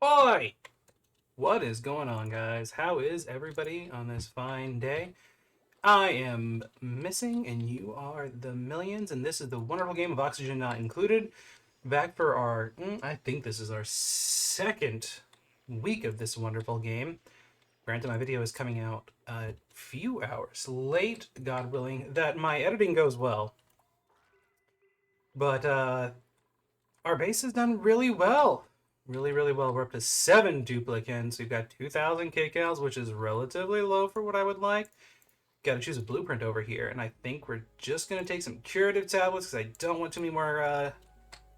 Oi! What is going on, guys? How is everybody on this fine day? I am missing, and you are the millions, and this is the wonderful game of Oxygen Not Included. Back for our, I think this is our second week of this wonderful game. Granted, my video is coming out a few hours late, God willing, that my editing goes well. But our base has done really well. Really well. We're up to 7 duplicants. We've got 2,000 kcals, which is relatively low for what I would like. Got to choose a blueprint over here, and I think we're just going to take some curative tablets because I don't want too many more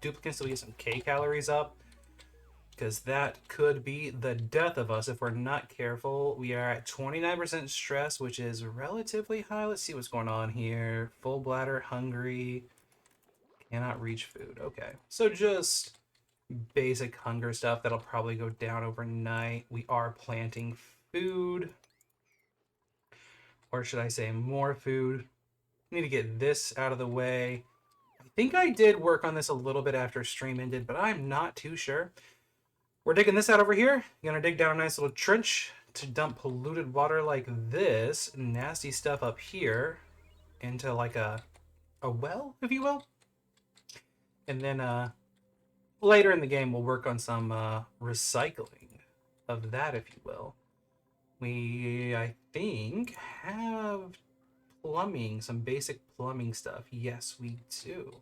duplicants so we get some K-calories up, because that could be the death of us if we're not careful. We are at 29% stress, which is relatively high. Let's see what's going on here. Full bladder, hungry, cannot reach food. Okay, so just basic hunger stuff that'll probably go down overnight. We are planting food, or should I say more food. Need to get this out of the way. I think I did work on this a little bit after stream ended, but I'm not too sure. We're digging this out over here. Gonna dig down a nice little trench to dump polluted water like this nasty stuff up here into like a well, if you will. And then later in the game, we'll work on some recycling of that, if you will. We, I think, have plumbing, some basic plumbing stuff. Yes, we do.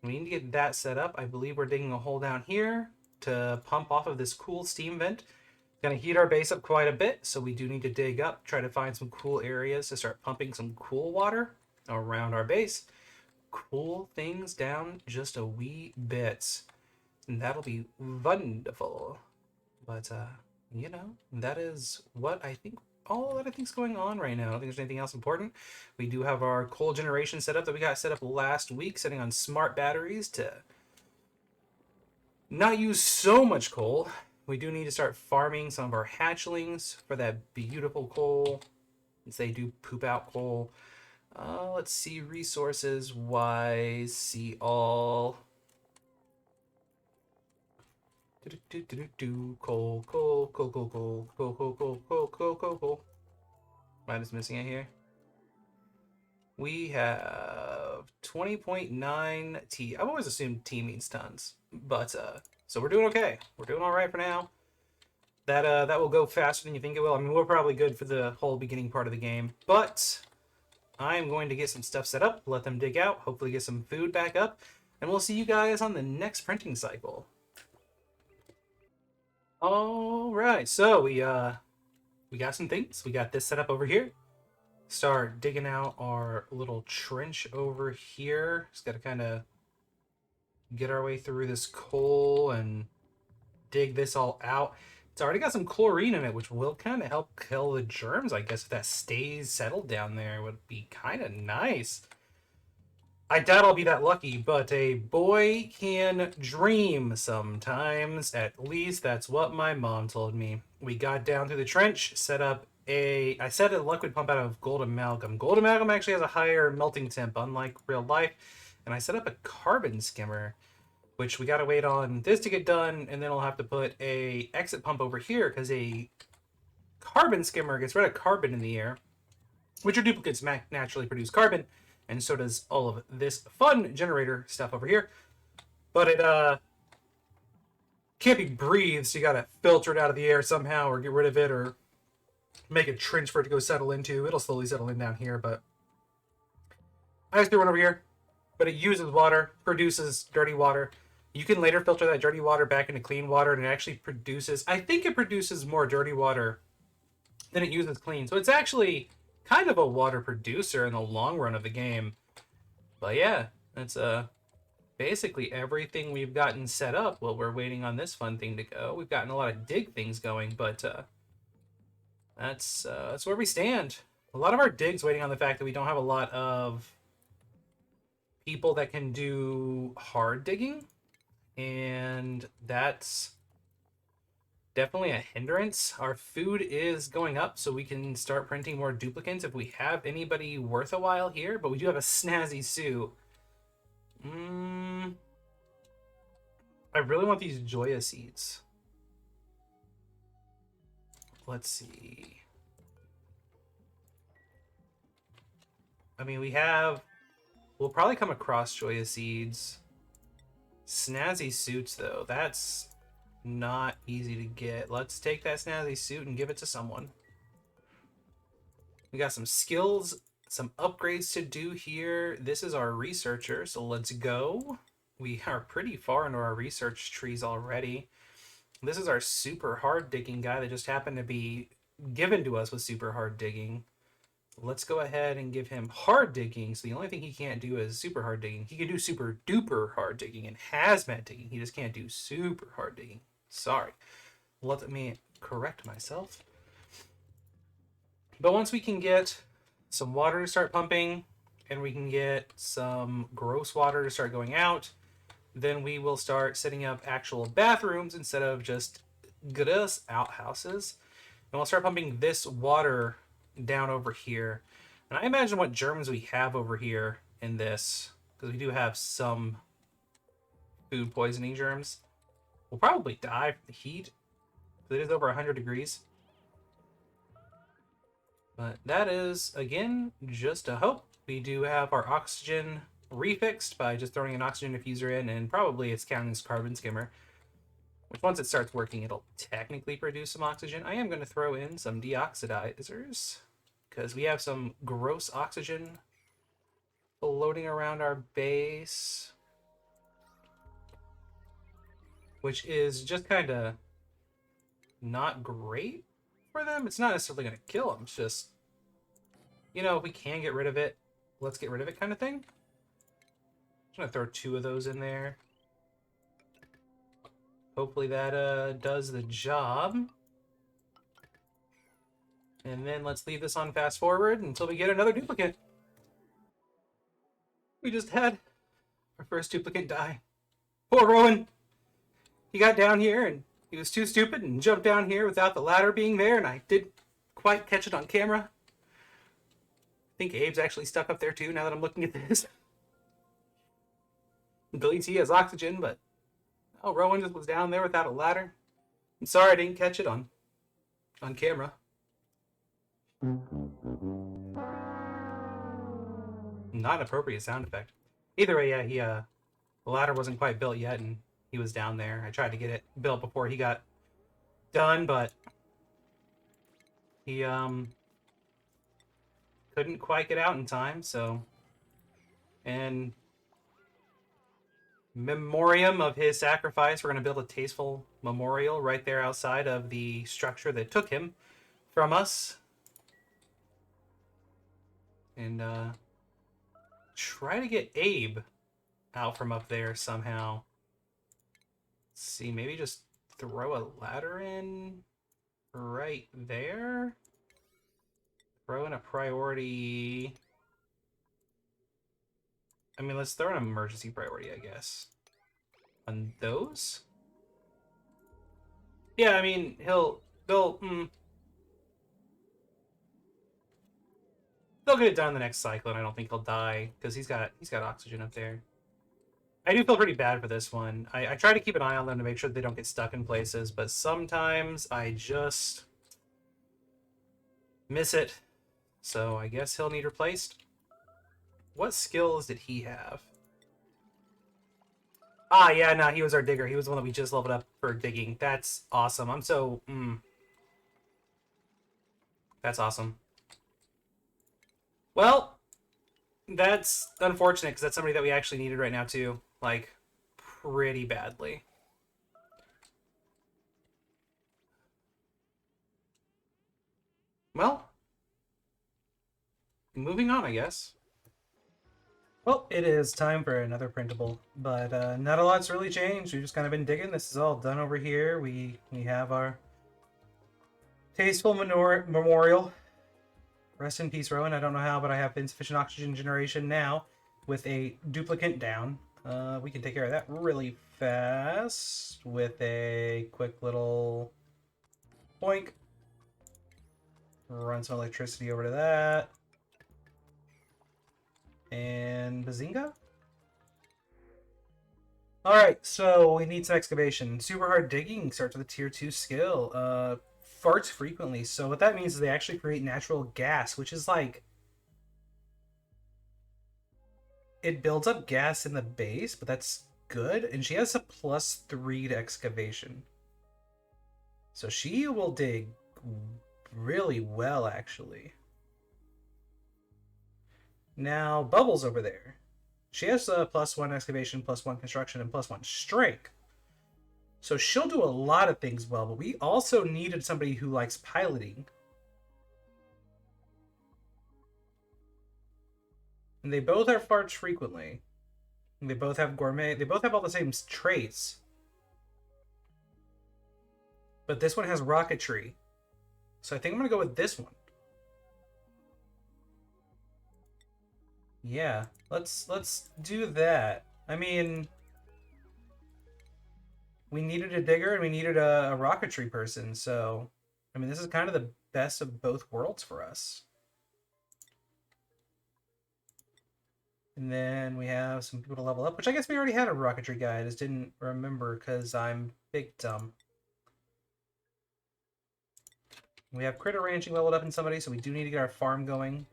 We need to get that set up. I believe we're digging a hole down here to pump off of this cool steam vent. Gonna heat our base up quite a bit, so we do need to dig up, try to find some cool areas to start pumping some cool water around our base. Cool things down just a wee bit. And that'll be wonderful. But, you know, that is what I think, all that I think is going on right now. I don't think there's anything else important. We do have our coal generation set up that we got set up last week, setting on smart batteries to not use so much coal. We do need to start farming some of our hatchlings for that beautiful coal, since they do poop out coal. Let's see, resources wise, see all. Coal. Am I just missing it here? We have 20.9 T. I've always assumed T means tons, but so we're doing okay. We're doing all right for now. That will go faster than you think it will. I mean, we're probably good for the whole beginning part of the game, but I'm going to get some stuff set up, let them dig out, hopefully get some food back up, and we'll see you guys on the next printing cycle. All right, so we got some things. We got this set up over here. Start digging out our little trench over here. Just got to kind of get our way through this coal and dig this all out. It's already got some chlorine in it, which will kind of help kill the germs, I guess. If that stays settled down there, would be kind of nice. I doubt I'll be that lucky, but a boy can dream sometimes. At least that's what my mom told me. We got down through the trench, set up I set a liquid pump out of gold amalgam. Gold amalgam actually has a higher melting temp, unlike real life. And I set up a carbon skimmer, which we gotta wait on this to get done, and then I'll have to put a exit pump over here, because a carbon skimmer gets rid of carbon in the air, which your duplicates naturally produce carbon, and so does all of this fun generator stuff over here. But it can't be breathed, so you gotta filter it out of the air somehow, or get rid of it, or make a trench for it to go settle into. It'll slowly settle in down here, but I just threw one over here. But it uses water, produces dirty water. You can later filter that dirty water back into clean water, and it actually produces, I think it produces more dirty water than it uses clean. So it's actually kind of a water producer in the long run of the game. But yeah, that's basically everything we've gotten set up while we're waiting on this fun thing to go. We've gotten a lot of dig things going, but that's where we stand. A lot of our digs waiting on the fact that we don't have a lot of people that can do hard digging, and that's definitely a hindrance. Our food is going up, so we can start printing more duplicants if we have anybody worth a while here, but we do have a snazzy Sue. I really want these Joya seeds. let's see. I mean, we'll probably come across Joya Seeds. Snazzy Suits, though, that's not easy to get. Let's take that Snazzy Suit and give it to someone. We got some skills, some upgrades to do here. This is our researcher, so let's go. We are pretty far into our research trees already. This is our super hard digging guy that just happened to be given to us with super hard digging. Let's go ahead and give him hard digging. So the only thing he can't do is super hard digging. He can do super duper hard digging and hazmat digging. He just can't do super hard digging. Sorry. Let me correct myself. But once we can get some water to start pumping and we can get some gross water to start going out, then we will start setting up actual bathrooms instead of just gross outhouses. And we'll start pumping this water down over here. And I imagine what germs we have over here in this, because we do have some food poisoning germs. We'll probably die from the heat. It is over 100 degrees. But that is, again, just a hope. We do have our oxygen refixed by just throwing an oxygen diffuser in, and probably it's counting as carbon skimmer, which once it starts working, it'll technically produce some oxygen. I am going to throw in some deoxidizers, because we have some gross oxygen floating around our base, which is just kind of not great for them. It's not necessarily going to kill them. It's just, you know, if we can get rid of it, let's get rid of it kind of thing. I'm going to throw 2 of those in there. Hopefully that does the job. And then let's leave this on fast forward until we get another duplicate. We just had our first duplicate die. Poor Rowan. He got down here and he was too stupid and jumped down here without the ladder being there, and I didn't quite catch it on camera. I think Abe's actually stuck up there too now that I'm looking at this. Billy T has oxygen, but oh, Rowan just was down there without a ladder. I'm sorry I didn't catch it on camera. Not an appropriate sound effect. Either way, yeah, the ladder wasn't quite built yet, and he was down there. I tried to get it built before he got done, but he couldn't quite get out in time, so. And memoriam of his sacrifice, we're going to build a tasteful memorial right there outside of the structure that took him from us. And try to get Abe out from up there somehow. Let's see, maybe just throw a ladder in right there. Throw in a priority. I mean, let's throw an emergency priority, I guess. On those? Yeah, I mean, they'll get it done in the next cycle, and I don't think he'll die because he's got oxygen up there. I do feel pretty bad for this one. I try to keep an eye on them to make sure that they don't get stuck in places, but sometimes I just miss it. So I guess he'll need replaced. What skills did he have? Ah, yeah, no, he was our digger. He was the one that we just leveled up for digging. That's awesome. I'm so... That's awesome. Well, that's unfortunate because that's somebody that we actually needed right now too. Like, pretty badly. Well, moving on, I guess. Well, it is time for another printable, but not a lot's really changed. We've just kind of been digging. This is all done over here. We have our tasteful memorial. Rest in peace, Rowan. I don't know how, but I have insufficient oxygen generation now with a duplicant down. We can take care of that really fast with a quick little boink. Run some electricity over to that. And bazinga? Alright, so we need some excavation. Super hard digging starts with a tier 2 skill. farts frequently, so what that means is they actually create natural gas, which is like, it builds up gas in the base, but that's good. And she has a +3 to excavation. So she will dig really well, actually. Now, Bubbles over there. She has a +1 excavation, +1 construction, and +1 strength. So she'll do a lot of things well, but we also needed somebody who likes piloting. And they both have farts frequently. And they both have gourmet. They both have all the same traits. But this one has rocketry. So I think I'm going to go with this one. Yeah, let's do that. I mean, we needed a digger and we needed a rocketry person, so I mean, this is kind of the best of both worlds for us. And then we have some people to level up, which I guess we already had a rocketry guy. I just didn't remember because I'm big dumb. We have critter ranching leveled up in somebody, so we do need to get our farm going.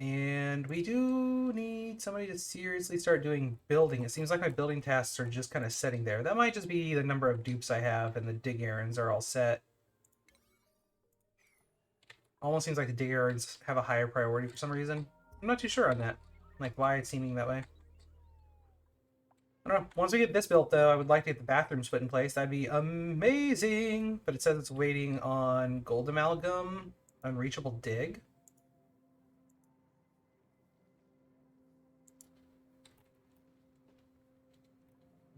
And we do need somebody to seriously start doing building. It seems like my building tasks are just kind of setting there. That might just be the number of dupes I have and the dig errands are all set. Almost seems like the dig errands have a higher priority for some reason. I'm not too sure on that. Like, why it's seeming that way. I don't know. Once we get this built, though, I would like to get the bathrooms put in place. That'd be amazing. But it says it's waiting on gold amalgam, unreachable dig.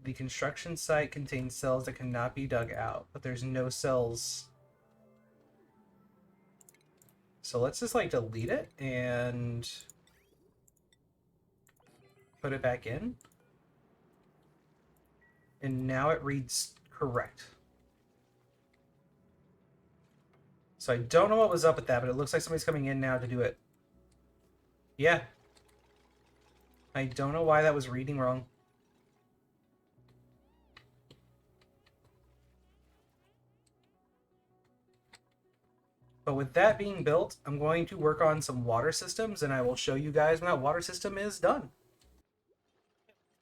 The construction site contains cells that cannot be dug out, but there's no cells. So let's just like delete it and put it back in. And now it reads correct. So I don't know what was up with that, but it looks like somebody's coming in now to do it. Yeah. I don't know why that was reading wrong. But with that being built, I'm going to work on some water systems, and I will show you guys when that water system is done.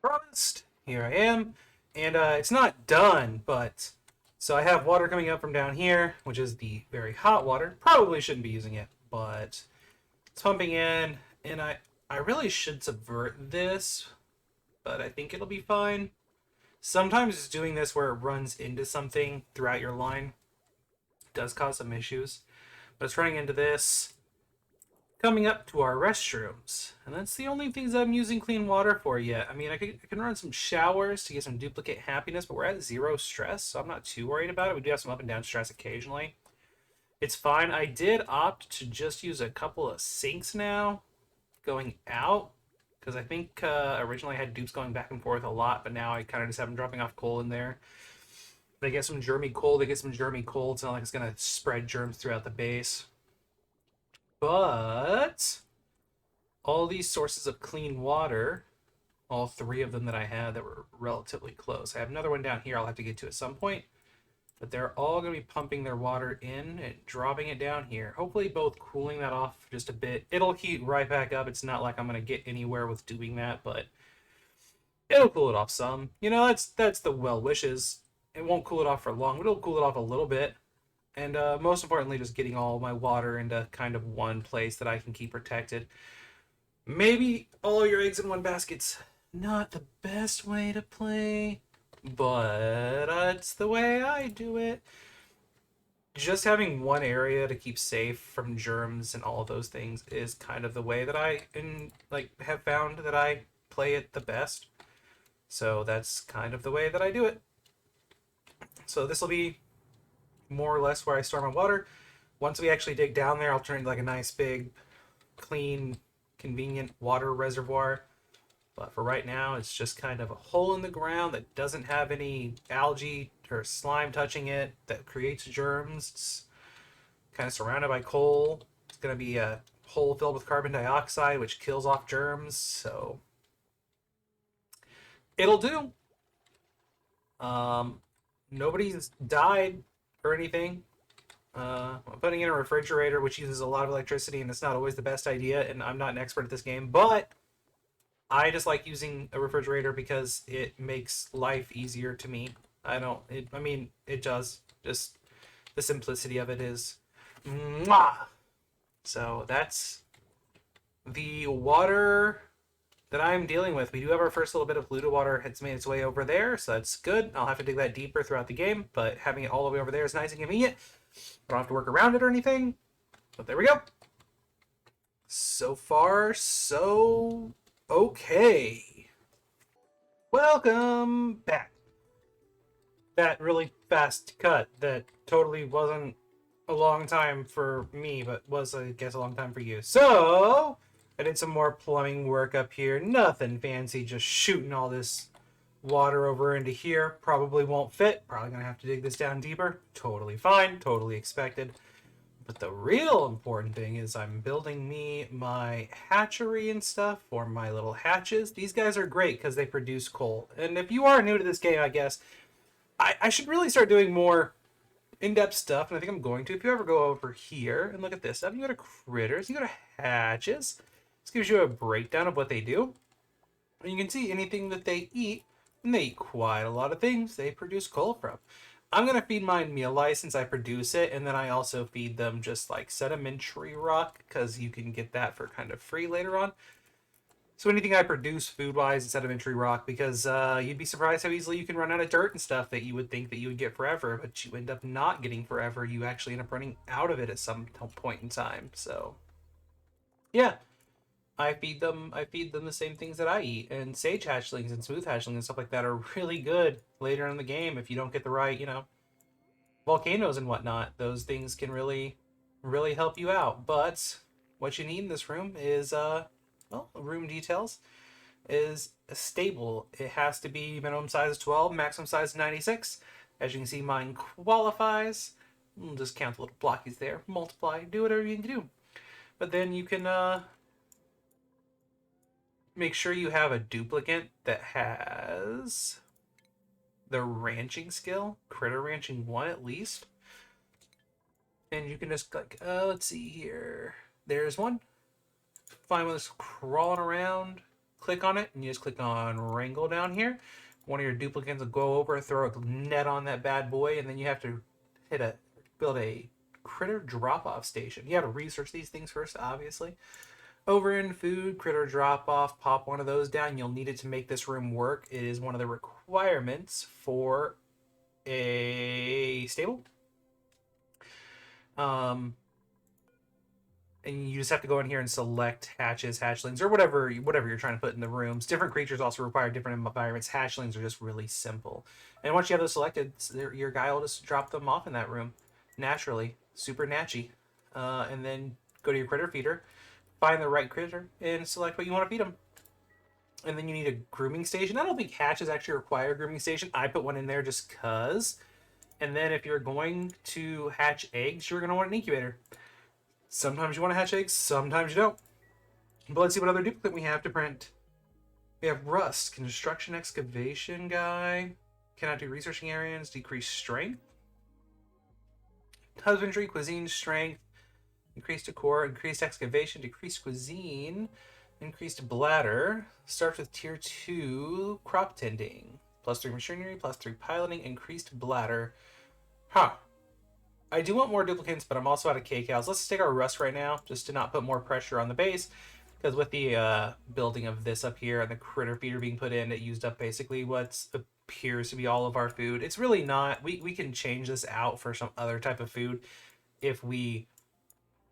Promised. Here I am. And it's not done, but... So I have water coming up from down here, which is the very hot water. Probably shouldn't be using it, but it's pumping in, and I really should subvert this, but I think it'll be fine. Sometimes it's doing this where it runs into something throughout your line. It does cause some issues. But it's running into this, coming up to our restrooms. And that's the only things I'm using clean water for yet. I mean, I can run some showers to get some duplicate happiness, but we're at 0 stress, so I'm not too worried about it. We do have some up and down stress occasionally. It's fine. I did opt to just use a couple of sinks now going out, because I think originally I had dupes going back and forth a lot, but now I kind of just have them dropping off coal in there. They get some germy coal, they get some germy coal. It's not like it's going to spread germs throughout the base. But all these sources of clean water, all 3 of them that I had that were relatively close. I have another one down here I'll have to get to at some point. But they're all going to be pumping their water in and dropping it down here. Hopefully both cooling that off just a bit. It'll heat right back up. It's not like I'm going to get anywhere with doing that, but it'll cool it off some. You know, that's the well wishes. It won't cool it off for long, but it'll cool it off a little bit. And most importantly, just getting all my water into kind of one place that I can keep protected. Maybe all your eggs in one basket's not the best way to play, but it's the way I do it. Just having one area to keep safe from germs and all of those things is kind of the way that I have found that I play it the best. So that's kind of the way that I do it. So this will be more or less where I store my water. Once we actually dig down there, I'll turn it into like a nice big, clean, convenient water reservoir. But for right now, it's just kind of a hole in the ground that doesn't have any algae or slime touching it that creates germs. It's kind of surrounded by coal. It's going to be a hole filled with carbon dioxide, which kills off germs. So it'll do. Nobody's died or anything. I'm putting in a refrigerator, which uses a lot of electricity, and it's not always the best idea. And I'm not an expert at this game, but I just like using a refrigerator because it makes life easier to me. I don't. I mean, it does. Just the simplicity of it is, mwah! So that's the water that I'm dealing with. We do have our first little bit of polluted water. It's made its way over there, so that's good. I'll have to dig that deeper throughout the game, but having it all the way over there is nice and convenient. I don't have to work around it or anything. But there we go. So far, so okay. Welcome back. That really fast cut that totally wasn't a long time for me, but was, I guess, a long time for you. So, I did some more plumbing work up here. Nothing fancy, just shooting all this water over into here. Probably won't fit. Probably gonna have to dig this down deeper. Totally fine, totally expected. But the real important thing is I'm building me my hatchery and stuff for my little hatches. These guys are great because they produce coal. And if you are new to this game, I guess, I should really start doing more in-depth stuff, and I think I'm going to. If you ever go over here and look at this stuff, you go to critters, you go to hatches. This gives you a breakdown of what they do. And you can see anything that they eat, and they eat quite a lot of things they produce coal from. I'm going to feed mine meal lice since I produce it, and then I also feed them just like sedimentary rock, because you can get that for kind of free later on. So anything I produce food-wise is sedimentary rock, because you'd be surprised how easily you can run out of dirt and stuff that you would think that you would get forever, but you end up not getting forever. You actually end up running out of it at some point in time. So yeah, I feed them. I feed them the same things that I eat, and sage hatchlings and smooth hatchlings and stuff like that are really good later in the game if you don't get the right, volcanoes and whatnot. Those things can really, really help you out. But what you need in this room is well, room details is a stable. It has to be minimum size 12, maximum size 96. As you can see, mine qualifies. We'll just count the little blockies there. Multiply, do whatever you need to do. But then you can make sure you have a duplicant that has the ranching skill, critter ranching 1 at least. And you can just like, let's see here. There's one. Find one that's crawling around. Click on it, and you just click on wrangle down here. One of your duplicants will go over, throw a net on that bad boy, and then you have to build a critter drop-off station. You have to research these things first, obviously. Over in food, critter drop-off, pop one of those down. You'll need it to make this room work. It is one of the requirements for a stable. And you just have to go in here and select hatches, hatchlings, or whatever you're trying to put in the rooms. Different creatures also require different environments. Hatchlings are just really simple. And once you have those selected, your guy will just drop them off in that room naturally, super natchy. And then go to your critter feeder, find the right critter, and select what you want to feed them. And then you need a grooming station. I don't think hatches actually require a grooming station. I put one in there just because. And then if you're going to hatch eggs, you're going to want an incubator. Sometimes you want to hatch eggs, sometimes you don't. But let's see what other duplicate we have to print. We have Rust, Construction Excavation guy. Cannot do researching areas, decrease strength. Husbandry, Cuisine, Strength. Increased decor, increased excavation, decreased cuisine, increased bladder. Starts with tier 2, crop tending. +3 machinery, +3 piloting, increased bladder. Huh. I do want more duplicants, but I'm also out of K-cows. Let's take our rust right now, just to not put more pressure on the base. Because with the building of this up here and the critter feeder being put in, it used up basically what appears to be all of our food. It's really not. We can change this out for some other type of food if we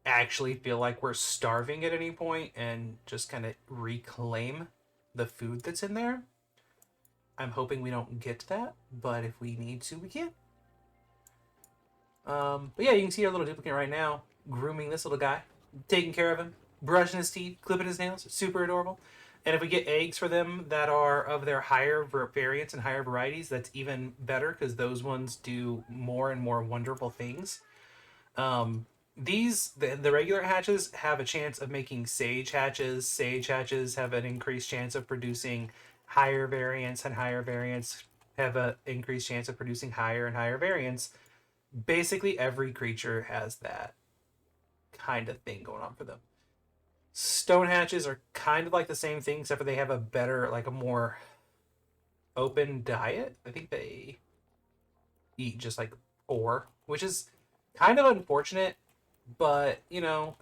actually feel like we're starving at any point and just kind of reclaim the food that's in there. I'm hoping we don't get to that, but if we need to, we can. But yeah, you can see our little duplicant right now, grooming this little guy, taking care of him, brushing his teeth, clipping his nails, super adorable. And if we get eggs for them that are of their higher variants and higher varieties, that's even better because those ones do more and more wonderful things. The regular hatches have a chance of making sage hatches. Sage hatches have an increased chance of producing higher variants and higher variants. have an increased chance of producing higher and higher variants. Basically, every creature has that kind of thing going on for them. Stone hatches are kind of like the same thing, except for they have a better, like a more open diet. I think they eat just like ore, which is kind of unfortunate, but you know,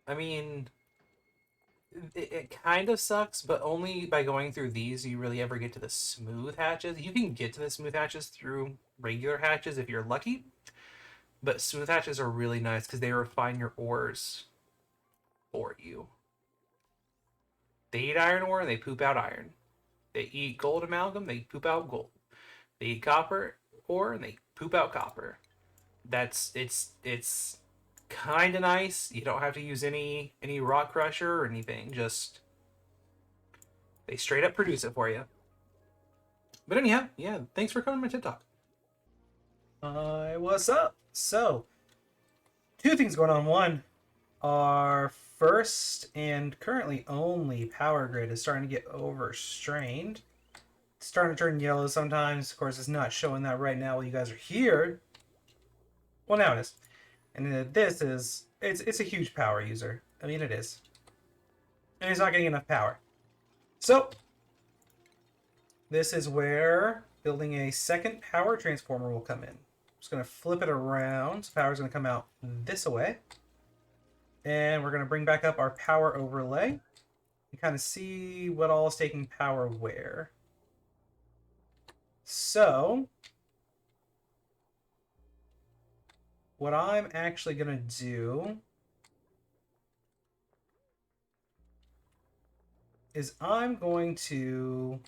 I mean, it kind of sucks, but only by going through these you really ever get to the smooth hatches. You can get to the smooth hatches through regular hatches if you're lucky, but smooth hatches are really nice because they refine your ores for you. They eat iron ore and they poop out iron. They eat gold amalgam, they poop out gold. They eat copper ore and they poop out copper. It's kind of nice. You don't have to use any rock crusher or anything. Just they straight up produce it for you. But anyhow, yeah, thanks for coming to my TED Talk. What's up? So, two things going on. One, our first and currently only power grid is starting to get overstrained. It's starting to turn yellow sometimes. Of course, it's not showing that right now while you guys are here. Well, now it is. And this is, it's a huge power user. I mean, it is. And it's not getting enough power. So, this is where building a second power transformer will come in. I'm just going to flip it around. So power's going to come out this way. And we're going to bring back up our power overlay and kind of see what all is taking power where. So, what I'm actually going to do is I'm going to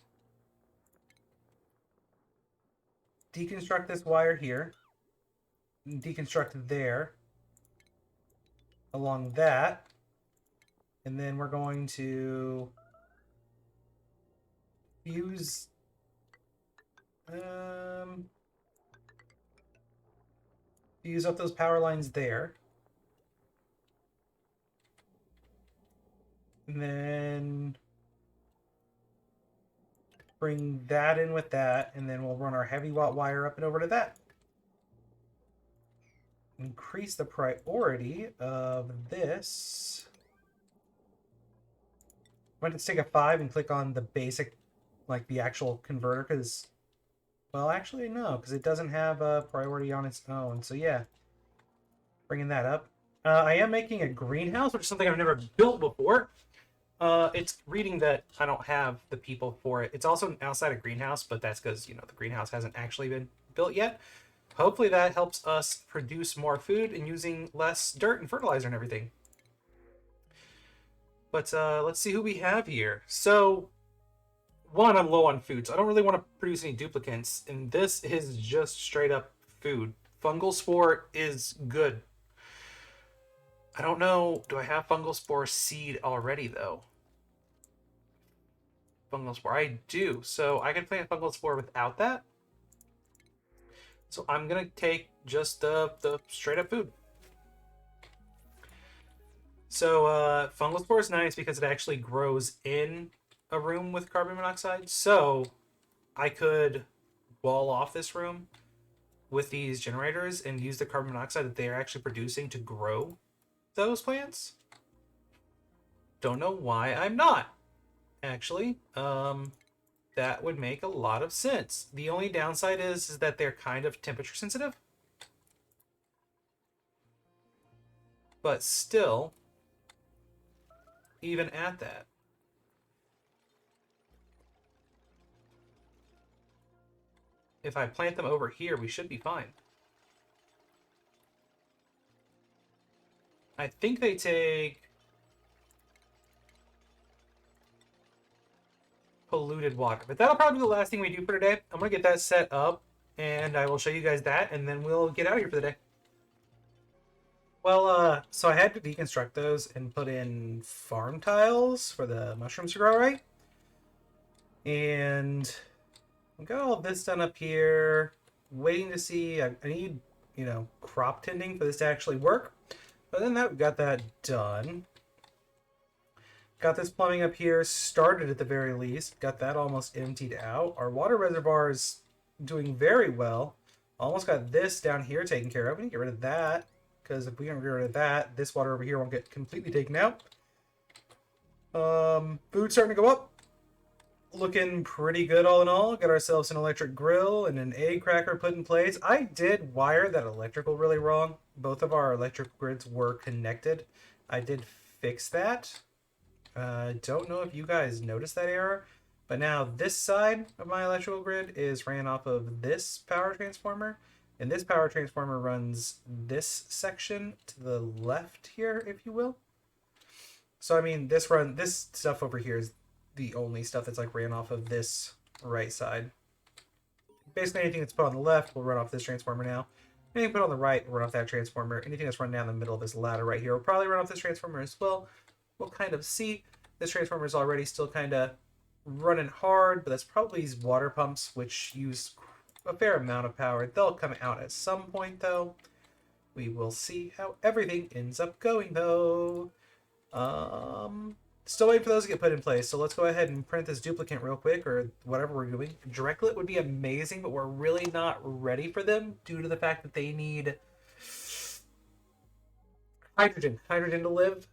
deconstruct this wire here, deconstruct there, along that, and then we're going to fuse fuse up those power lines there. And then bring that in with that, and then we'll run our heavy watt wire up and over to that. Increase the priority of this. I'm going to take a 5 and click on the basic, like the actual converter, because, well, actually, no, because it doesn't have a priority on its own. So, yeah, bringing that up. I am making a greenhouse, which is something I've never built before. It's reading that I don't have the people for it. It's also outside a greenhouse, but that's because, you know, the greenhouse hasn't actually been built yet. Hopefully that helps us produce more food and using less dirt and fertilizer and everything. But let's see who we have here. So, one, I'm low on food, so I don't really want to produce any duplicants, and this is just straight up food. Fungal spore is good. I don't know, do I have fungal spore seed already, though? Fungal spore, I do. So I can plant fungal spore without that. So I'm going to take just the straight up food. So fungal spore is nice because it actually grows in a room with carbon monoxide. So I could wall off this room with these generators and use the carbon monoxide that they're actually producing to grow those plants. Don't know why I'm not, actually. That would make a lot of sense. The only downside is that they're kind of temperature sensitive. But still, even at that, if I plant them over here, we should be fine. I think they take polluted water, but that'll probably be the last thing we do for today. I'm gonna get that set up and I will show you guys that and then we'll get out of here for the day. Well, so I had to deconstruct those and put in farm tiles for the mushrooms to grow right. And I got all this done up here, waiting to see, I need, you know, crop tending for this to actually work. But then that we got that done. Got this plumbing up here started at the very least. Got that almost emptied out. Our water reservoir is doing very well. Almost got this down here taken care of. We need to get rid of that, because if we don't get rid of that, this water over here won't get completely taken out. Food's starting to go up. Looking pretty good all in all. Got ourselves an electric grill and an egg cracker put in place. I did wire that electrical really wrong. Both of our electric grids were connected. I did fix that. Don't know if you guys noticed that error, but now this side of my electrical grid is ran off of this power transformer, and this power transformer runs this section to the left here, if you will. So I mean, this stuff over here is the only stuff that's like ran off of this right side. Basically, anything that's put on the left will run off this transformer now. Anything put on the right will run off that transformer. Anything that's run down the middle of this ladder right here will probably run off this transformer as well. We'll kind of see. This transformer is already still kind of running hard, but that's probably these water pumps, which use a fair amount of power. They'll come out at some point, though. We will see how everything ends up going, though. Still waiting for those to get put in place, so let's go ahead and print this duplicant real quick, or whatever we're doing. Directlet would be amazing, but we're really not ready for them due to the fact that they need hydrogen to live.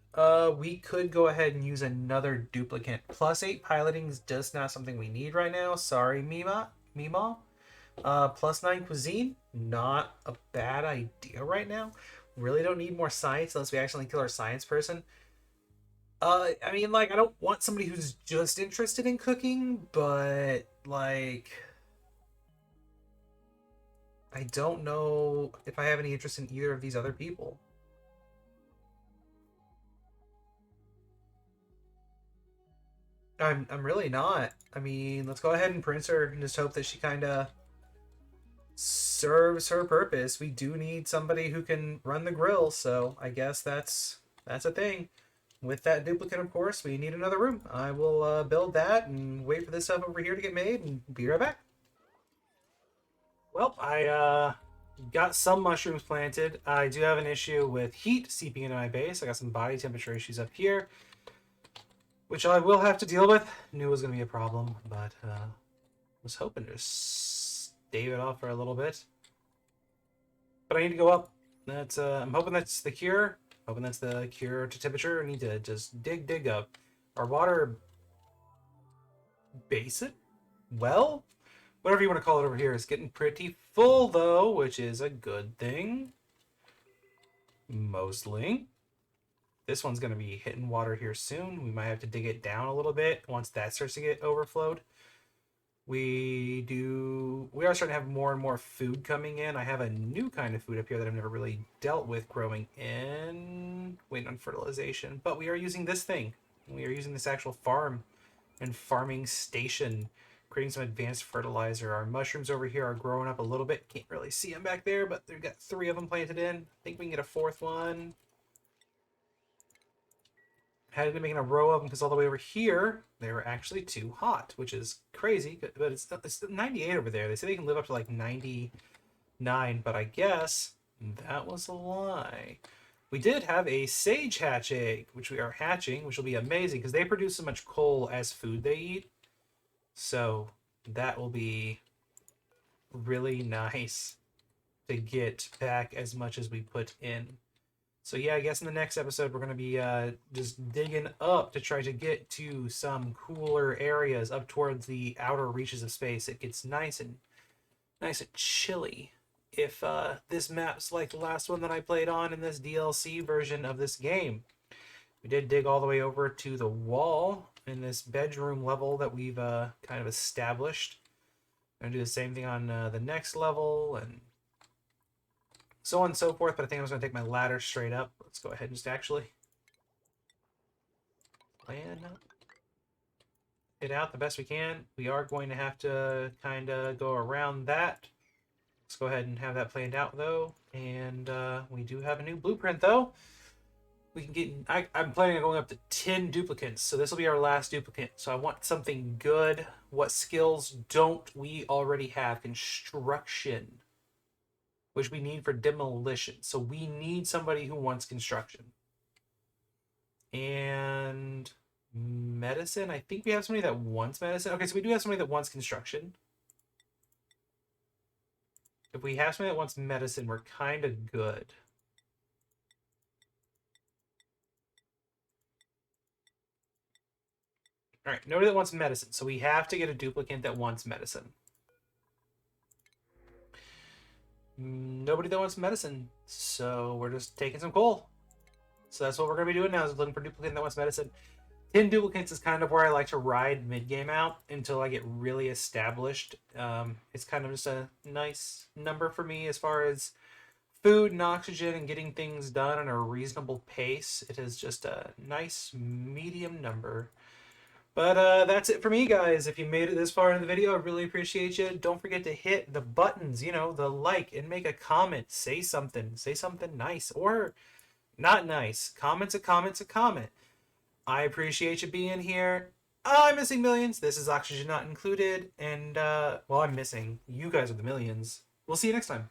We could go ahead and use another duplicant. +8 piloting is just not something we need right now. Sorry, Mima. +9 cuisine, not a bad idea right now. Really don't need more science unless we accidentally kill our science person. I mean, like, I don't want somebody who's just interested in cooking, but, like, I don't know if I have any interest in either of these other people. I'm really not. I mean, let's go ahead and print her and just hope that she kind of serves her purpose. We do need somebody who can run the grill, so I guess that's a thing. With that duplicate, of course, we need another room. I will build that and wait for this stuff over here to get made and be right back. Well, I got some mushrooms planted. I do have an issue with heat seeping into my base. I got some body temperature issues up here, which I will have to deal with. Knew it was going to be a problem, but was hoping to stave it off for a little bit. But I need to go up. That's I'm hoping that's the cure. Hoping that's the cure to temperature. I need to just dig up. Our water basin? Well, whatever you want to call it over here is getting pretty full, though, which is a good thing. Mostly. This one's going to be hitting water here soon. We might have to dig it down a little bit once that starts to get overflowed. We are starting to have more and more food coming in. I have a new kind of food up here that I've never really dealt with growing in. Waiting on fertilization. But we are using this thing. We are using this actual farm and farming station, creating some advanced fertilizer. Our mushrooms over here are growing up a little bit. Can't really see them back there, but they've got 3 of them planted in. I think we can get a 4th one. Had been making a row of them because all the way over here they were actually too hot, which is crazy. But it's 98 over there. They say they can live up to like 99, but I guess that was a lie. We did have a sage hatch egg, which we are hatching, which will be amazing because they produce so much coal as food they eat. So that will be really nice to get back as much as we put in. So yeah, I guess in the next episode we're going to be just digging up to try to get to some cooler areas up towards the outer reaches of space. It gets nice and chilly. If this map's like the last one that I played on in this DLC version of this game. We did dig all the way over to the wall in this bedroom level that we've kind of established. I'm going to do the same thing on the next level and so on and so forth, but I think I'm just going to take my ladder straight up. Let's go ahead and just actually plan it out the best we can. We are going to have to kind of go around that. Let's go ahead and have that planned out, though. And we do have a new blueprint, though. We can get. I'm planning on going up to 10 duplicants, so this will be our last duplicant. So I want something good. What skills don't we already have? Construction, which we need for demolition. So we need somebody who wants construction. And Medicine. I think we have somebody that wants medicine. Okay, so we do have somebody that wants construction. If we have somebody that wants medicine, we're kind of good. All right, nobody that wants medicine. So we have to get a duplicant that wants medicine. Nobody that wants medicine. So we're just taking some coal. So that's what we're going to be doing now, is looking for duplicant that wants medicine. 10 duplicants is kind of where I like to ride mid-game out until I get really established. It's kind of just a nice number for me as far as food and oxygen and getting things done at a reasonable pace. It is just a nice medium number. But that's it for me, guys. If you made it this far in the video, I really appreciate you. Don't forget to hit the buttons, the like, and make a comment. Say something nice or not nice. Comment's a comment's a comment. I appreciate you being here. I'm missing millions. This is oxygen not included. And, well, I'm missing. You guys are the millions. We'll see you next time.